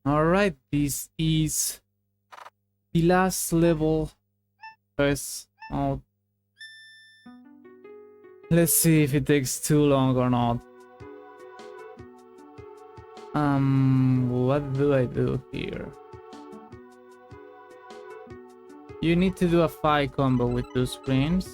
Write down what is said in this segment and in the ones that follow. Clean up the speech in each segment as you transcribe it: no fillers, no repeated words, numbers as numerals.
Alright, this is the last level. Guys, oh, let's see if it takes too long or not. What do I do here? You need to do a 5 combo with 2 screens.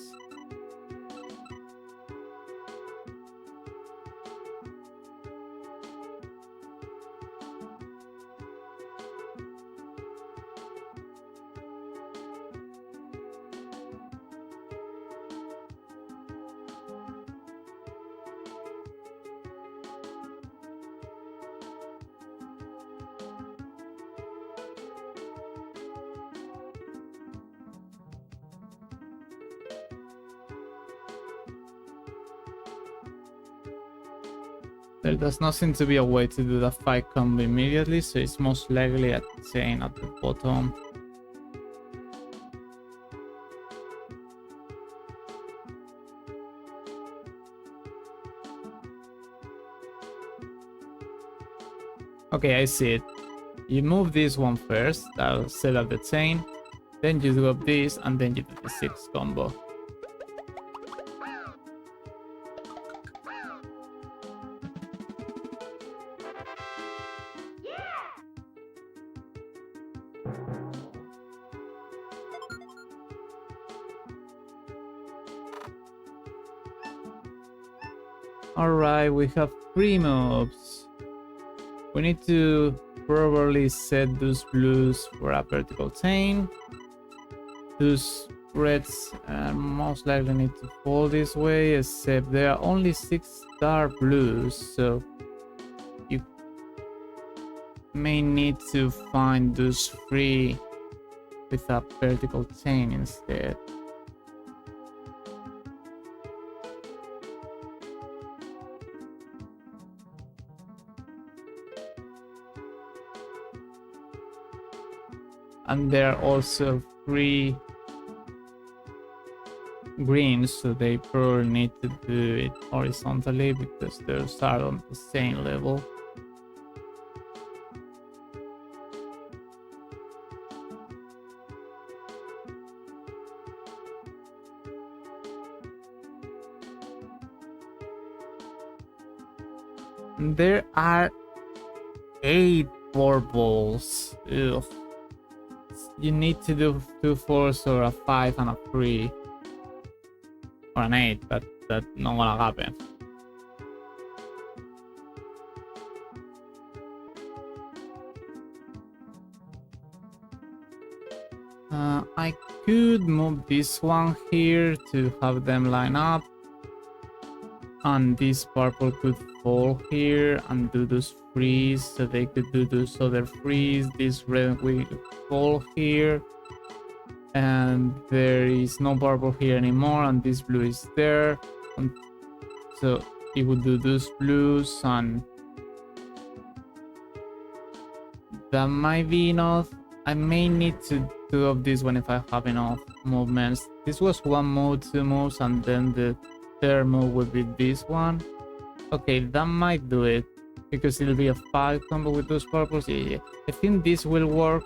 There does not seem to be a way to do the 5 combo immediately, so it's most likely a chain at the bottom. Okay, I see it. You move this one first, that'll set up the chain, then you do up this, and then you do the 6 combo. Alright, we have 3 moves. We need to probably set those blues for a vertical chain. Those reds most likely need to fall this way, except there are only 6 dark blues, so you may need to find those 3 with a vertical chain instead. And there are also 3 greens, so they probably need to do it horizontally because those are on the same level. And there are 8 purples. Ugh. You need to do 2 4s or a 5 and a 3 or an 8, but that's not gonna happen. I could move this one here to have them line up, and this purple could fall here and do those freeze, so they could do those other freeze. This red will fall here, and there is no purple here anymore, and this blue is there, and so it would do those blues, and that might be enough. I may need to do up this one if I have enough movements. This was 1 move, 2 moves, and then the 3rd move would be this one. Okay, that might do it because it'll be a 5 combo with those purples. Yeah. I think this will work.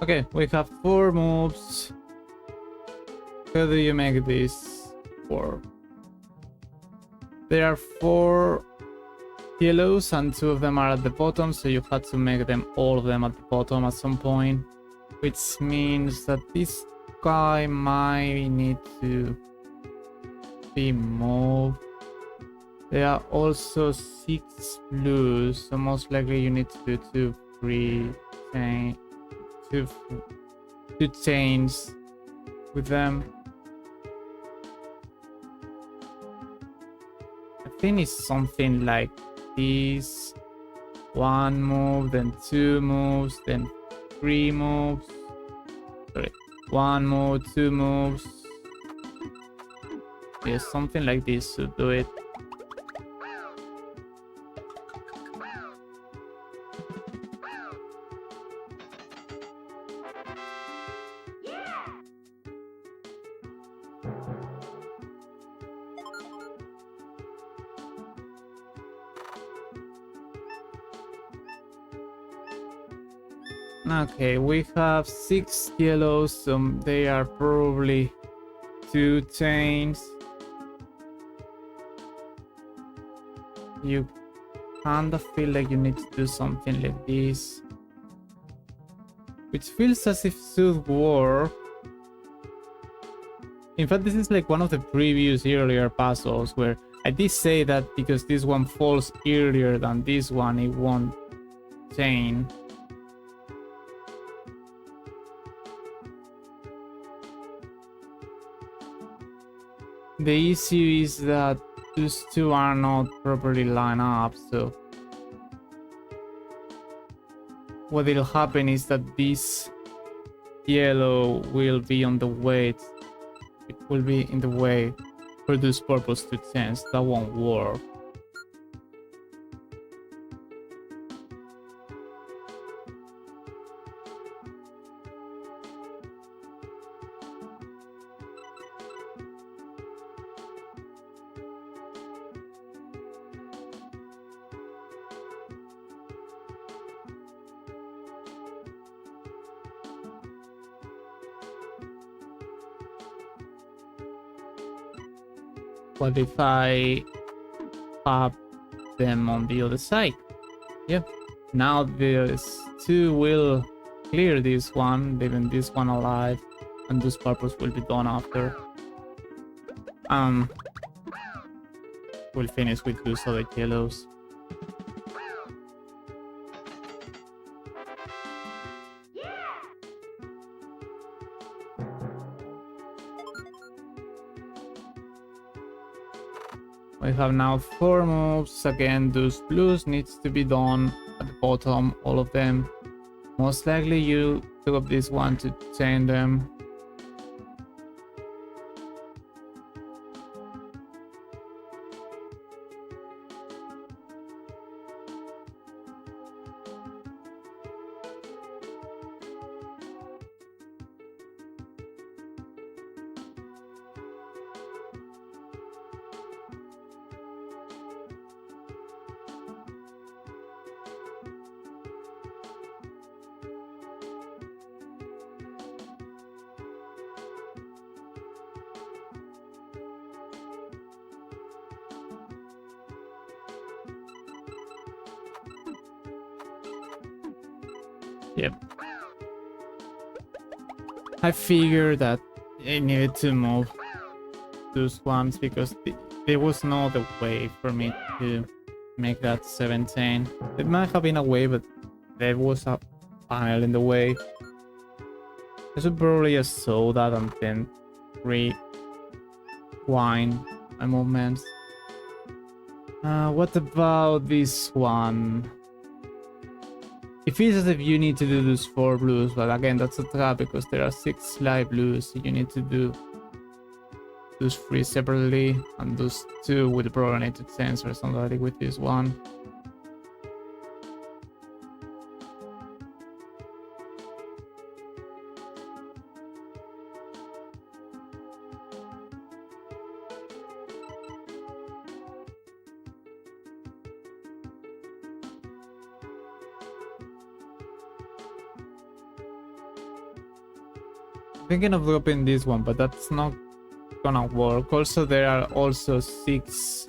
Okay, we have 4 moves. How do you make this work? There are 4 yellows and 2 of them are at the bottom, so you have to make them all of them at the bottom at some point, which means that this guy might need to be moved. There are also 6 blues, so most likely you need to do 2 free chain, 2 chains with them. I think it's something like this. 1 move, then 2 moves, then 3 moves. Sorry, 1 move, 2 moves. Yeah, something like this to do it. Okay, we have 6 yellows, so they are probably 2 chains. You kinda feel like you need to do something like this, which feels as if should work. In fact, this is like one of the previous earlier puzzles where I did say that because this one falls earlier than this one, it won't chain. The issue is that those two are not properly lined up, so what will happen is that this yellow will be on the way. It will be in the way for this purpose to change. That won't work. What if I pop them on the other side? Yep. Now this 2 will clear this one, leaving this one alive, and this purpose will be done after. We'll finish with those other yellows. We have now 4 moves. Again, those blues needs to be done at the bottom, all of them. Most likely you pick up this one to chain them. Yep. I figured that I needed to move those ones because there was no other way for me to make that 17. It might have been a way, but there was a panel in the way. I should probably just sew that and then rewind my movements. What about this one? It feels as if you need to do those 4 blues, but again, that's a trap because there are 6 light blues, so you need to do those 3 separately, and those 2 will probably need to change or something like with this one. Thinking of dropping this one, but that's not gonna work. Also, there are also 6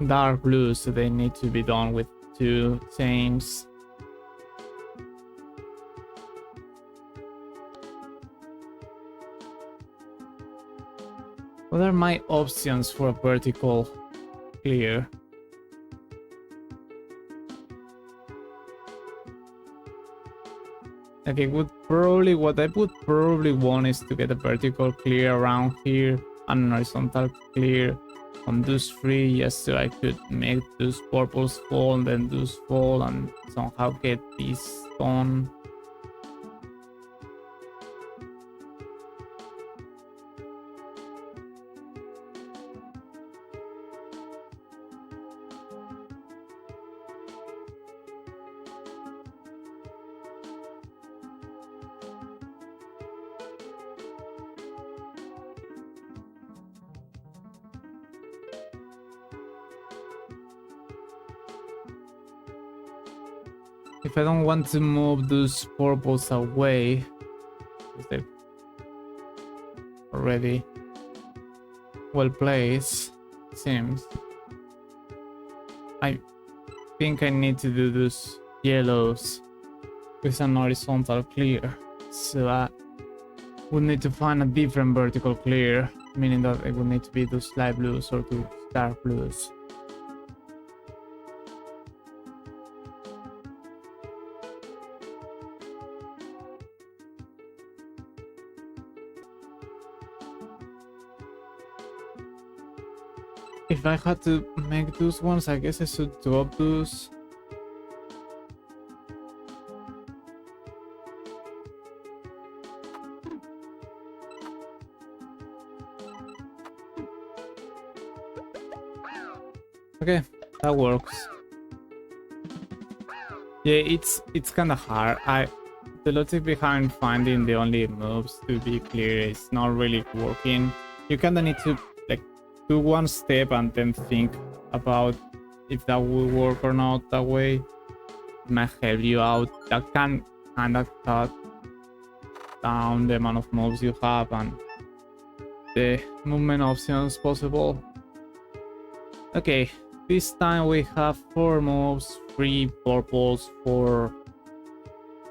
dark blues, so they need to be done with 2 chains. What are my options for a vertical clear? Okay, what I would probably want is to get a vertical clear around here and an horizontal clear on those three just so I could make those purples fall and then those fall and somehow get this done. If I don't want to move those purples away, because they're already well placed, seems. I think I need to do those yellows with an horizontal clear. So I would need to find a different vertical clear, meaning that it would need to be those light blues or those dark blues. If I had to make those ones, I guess I should drop those. Okay, that works. Yeah, it's kind of hard. The logic behind finding the only moves to be clear is not really working. You kind of need to like do one step and then think about if that will work or not. That way it might help you out. That can kind of cut down the amount of moves you have and the movement options possible. Okay, this time we have 4 moves, 3 purples, 4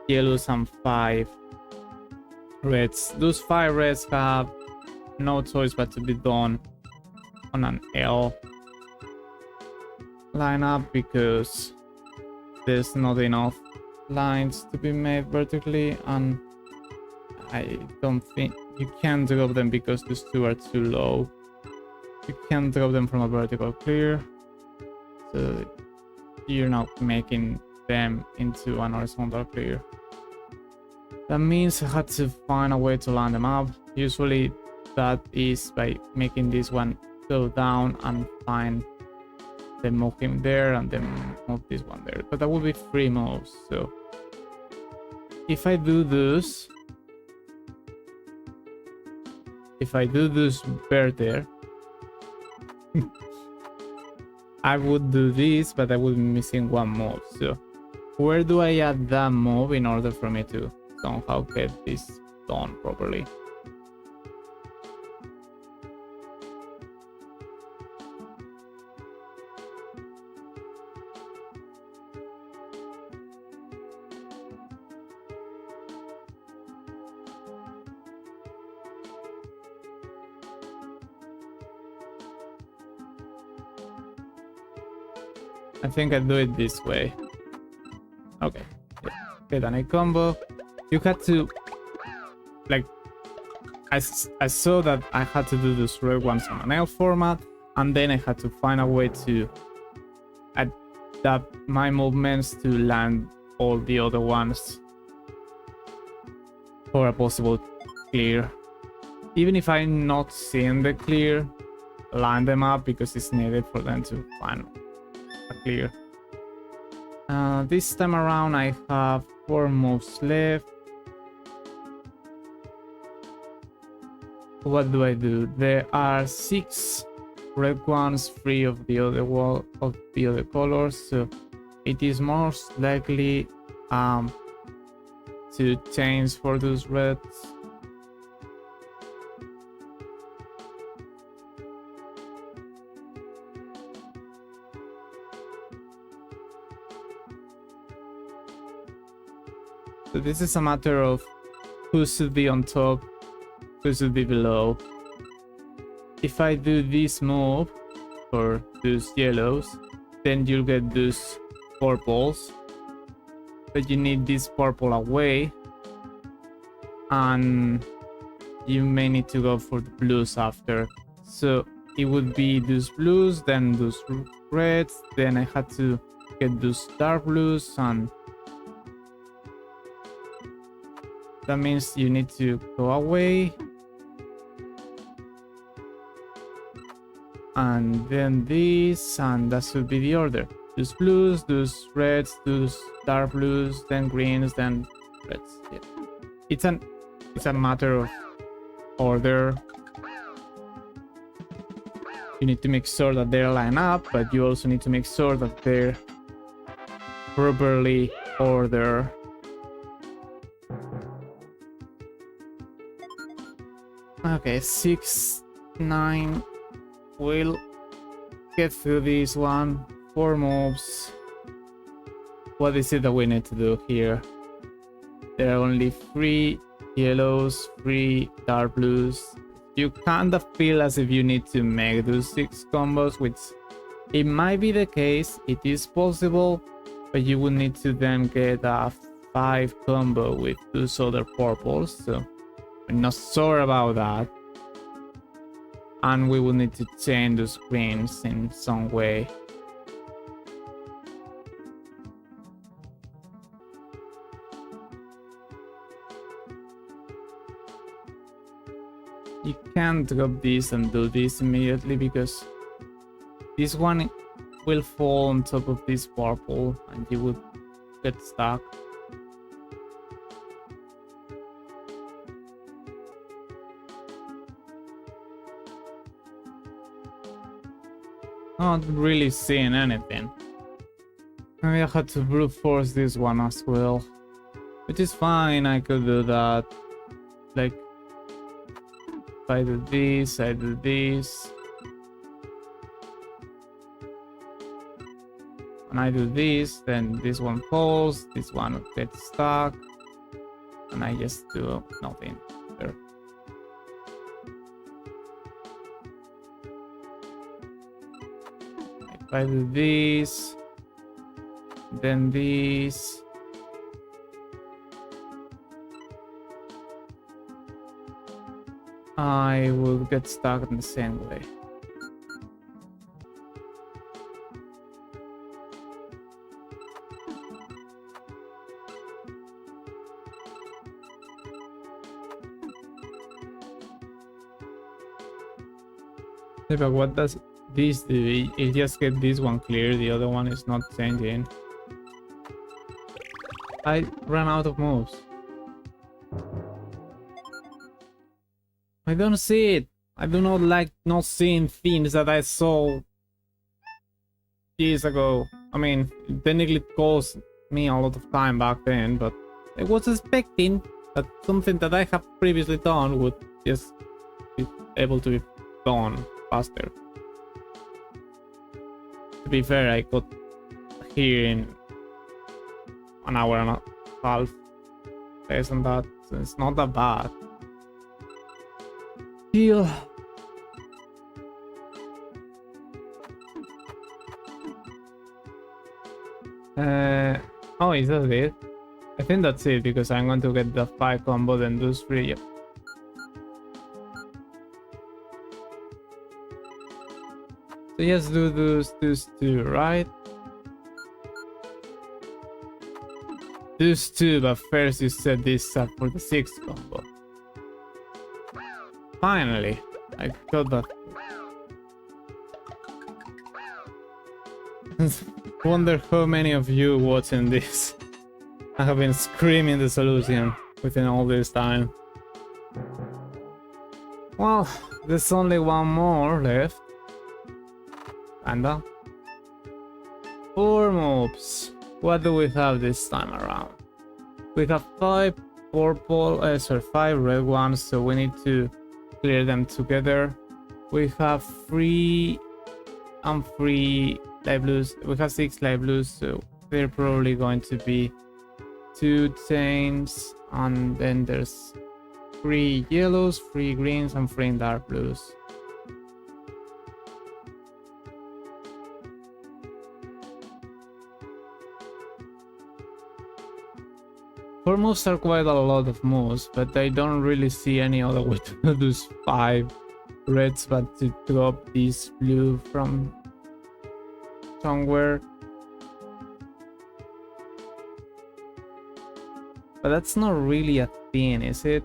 yellows and 5 reds. Those 5 reds have no choice but to be done on an L lineup because there's not enough lines to be made vertically, and I don't think you can drop them because these 2 are too low. You can drop them from a vertical clear, so you're not making them into an horizontal clear. That means I had to find a way to line them up. Usually that is by making this one go down and find then move him there and then move this one there, but that will be 3 moves. So if I do this better, I would do this, but I would be missing 1 move. So where do I add that move in order for me to somehow get this done properly? I think I do it this way. Okay. Okay, then I combo. You had to, like, I saw that I had to do those red ones on an L format, and then I had to find a way to adapt my movements to land all the other ones for a possible clear. Even if I'm not seeing the clear, line them up because it's needed for them to find a clear. This time around I have 4 moves left. What do I do? There are 6 red ones, 3 of the other colors, so it is most likely to change for those reds. So this is a matter of who should be on top, who should be below. If I do this move for those yellows, then you'll get those purples. But you need this purple away, and you may need to go for the blues after. So it would be those blues, then those reds, then I had to get those dark blues, and that means you need to go away. And then this, and that should be the order. Those blues, those reds, those dark blues, then greens, then reds. Yeah. It's a matter of order. You need to make sure that they're lined up, but you also need to make sure that they're properly ordered. Okay, 6, 9. We'll get through this one. 4 moves. What is it that we need to do here? There are only 3 yellows, 3 dark blues. You kind of feel as if you need to make those 6 combos, which it might be the case. It is possible, but you would need to then get a 5 combo with those other purples. So I'm not sure about that. And we will need to change those greens in some way. You can't drop this and do this immediately because this one will fall on top of this purple and you will get stuck. Not really seeing anything. Maybe I had to brute force this one as well, which is fine. I could do that. Like, if I do this, I do this, and I do this, then this one falls, this one gets stuck, and I just do nothing there. If I do this, then this, I will get stuck in the same way. Yeah, but what does this do? It just get this one clear, the other one is not changing. I ran out of moves. I don't see it. I do not like not seeing things that I saw years ago. I mean, technically it cost me a lot of time back then, but I was expecting that something that I have previously done would just be able to be done faster. To be fair, I got here in an hour and a half less than that, so it's not that bad. Heal. Oh, is that it? I think that's it because I'm going to get the 5 combo then those 3. Yep. So just do those 2, right? Those 2, but first you set this up for the 6th combo. Finally, I got that. Wonder how many of you watching this I have been screaming the solution within all this time. Well, there's only one more left. Kinda. 4 mobs. What do we have this time around? We have 5 purple, 5 red ones, so we need to clear them together. We have 3 and 3 light blues. We have 6 light blues, so they're probably going to be 2 chains, and then there's 3 yellows, 3 greens, and 3 dark blues. Four moves are quite a lot of moves, but I don't really see any other way to do 5 reds, but to drop this blue from somewhere. But that's not really a thing, is it?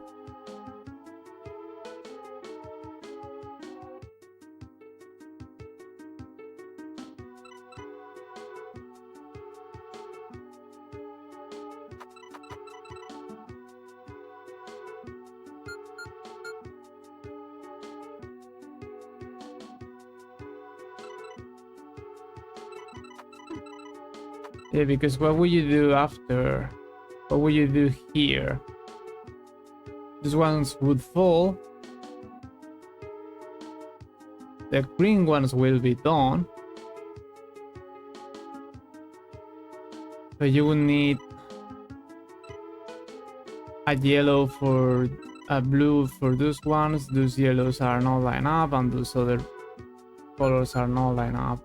Yeah, because what would you do after? What would you do here? These ones would fall. The green ones will be done. But you would need a yellow for a blue for those ones. Those yellows are not lined up, and those other colors are not lined up.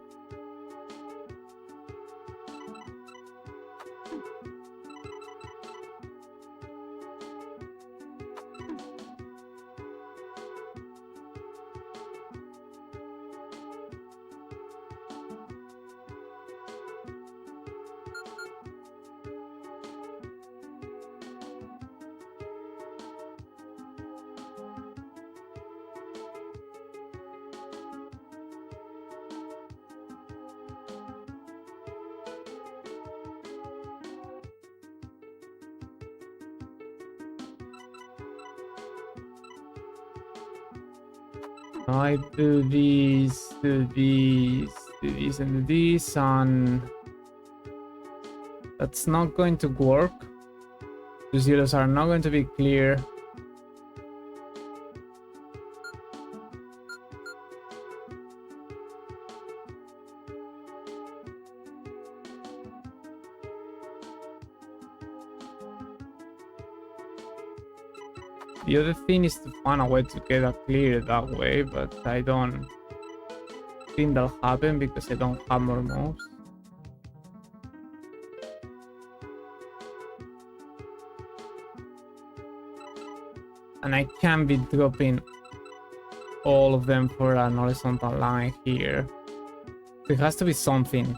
I do these, do these, do these, and do these, and that's not going to work. Those yellows are not going to be clear. The other thing is to find a way to get a clear that way, but I don't think that'll happen because I don't have more moves. And I can't be dropping all of them for an horizontal line here. It has to be something.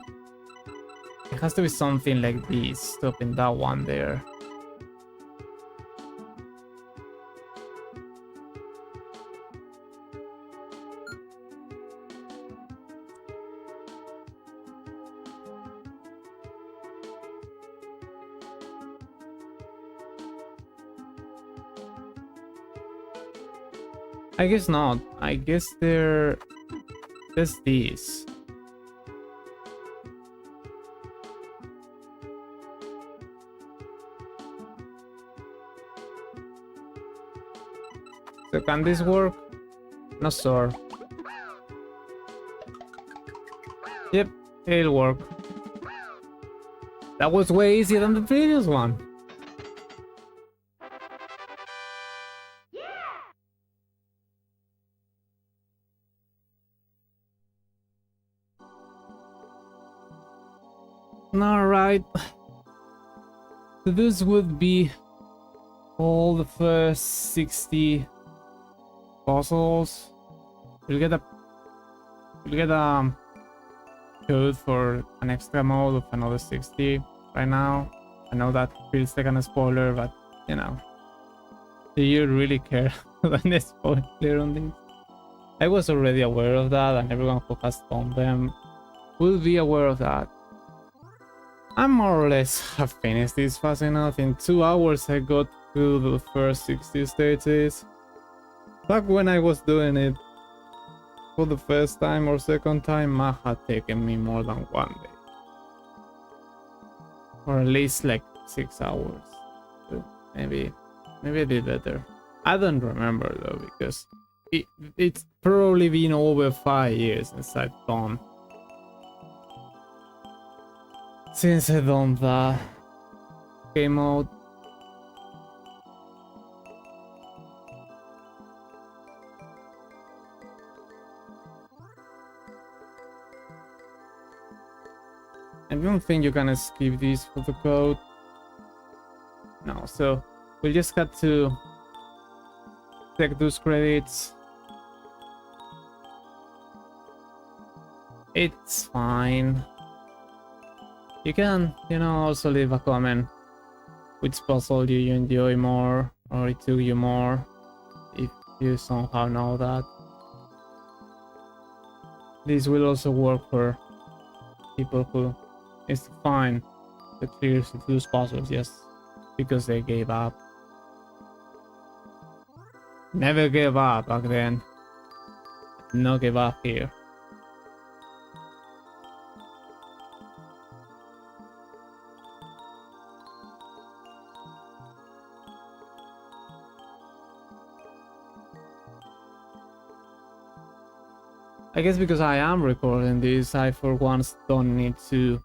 It has to be something like this, stopping that one there. I guess not. I guess there's this. So can this work? Not sure. Yep, it'll work. That was way easier than the previous one. Alright. So this would be all the first 60 puzzles. We'll get a code for an extra mode of another 60 right now. I know that feels like a spoiler, but you know. Do you really care when they spoiler on this? I was already aware of that, and everyone who has done them will be aware of that. I more or less have finished this fast enough. In 2 hours I got through the first 60 stages. Back when I was doing it for the first time or second time, it had taken me more than 1 day. Or at least like 6 hours. But maybe I did better. I don't remember though, because it's probably been over 5 years since I've done that game mode. I don't think you can skip this for the code. No, so we'll just have to check those credits. It's fine. You can, also leave a comment which puzzle do you enjoy more or it took you more, if you somehow know that. This will also work for people who is fine to clear those puzzles just because they gave up. Never gave up back then. No give up here. I guess because I am recording this, I for once don't need to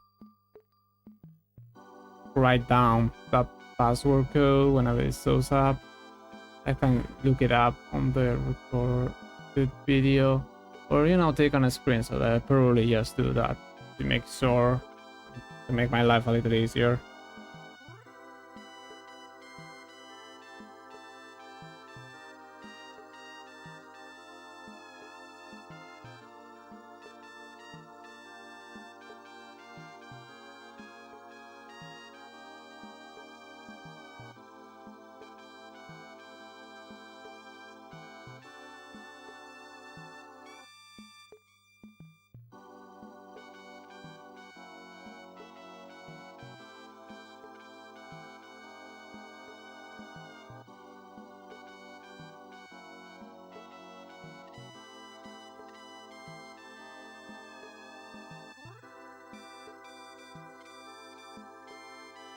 write down the password code whenever it shows up. I can look it up on the recorded video, or take on a screenshot. I probably just do that to make sure, to make my life a little easier.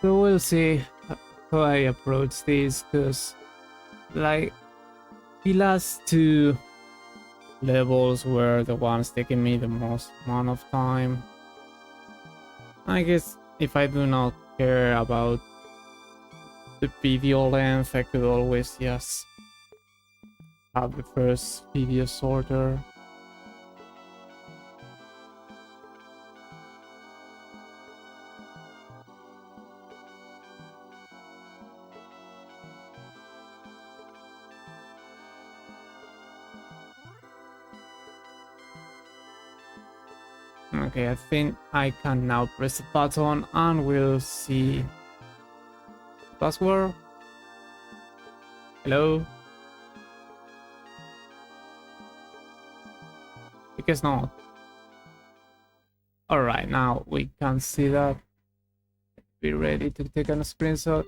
So we'll see how I approach this, because like the last two levels were the ones taking me the most amount of time. I guess if I do not care about the video length, I could always just have the first video sorter. Okay, I think I can now press the button and we'll see password. Hello? I guess not. Alright, now we can see that. Be ready to take a screenshot.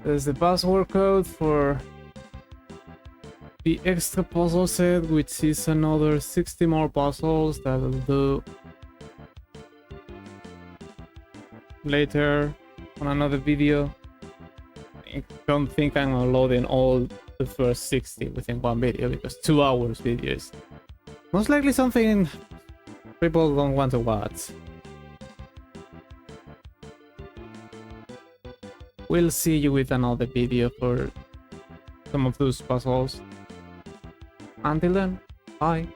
There's the password code for the extra puzzle set, which is another 60 more puzzles that I'll do later on another video. I don't think I'm uploading all the first 60 within one video, because 2 hours video is most likely something people don't want to watch. We'll see you with another video for some of those puzzles. Until then, bye.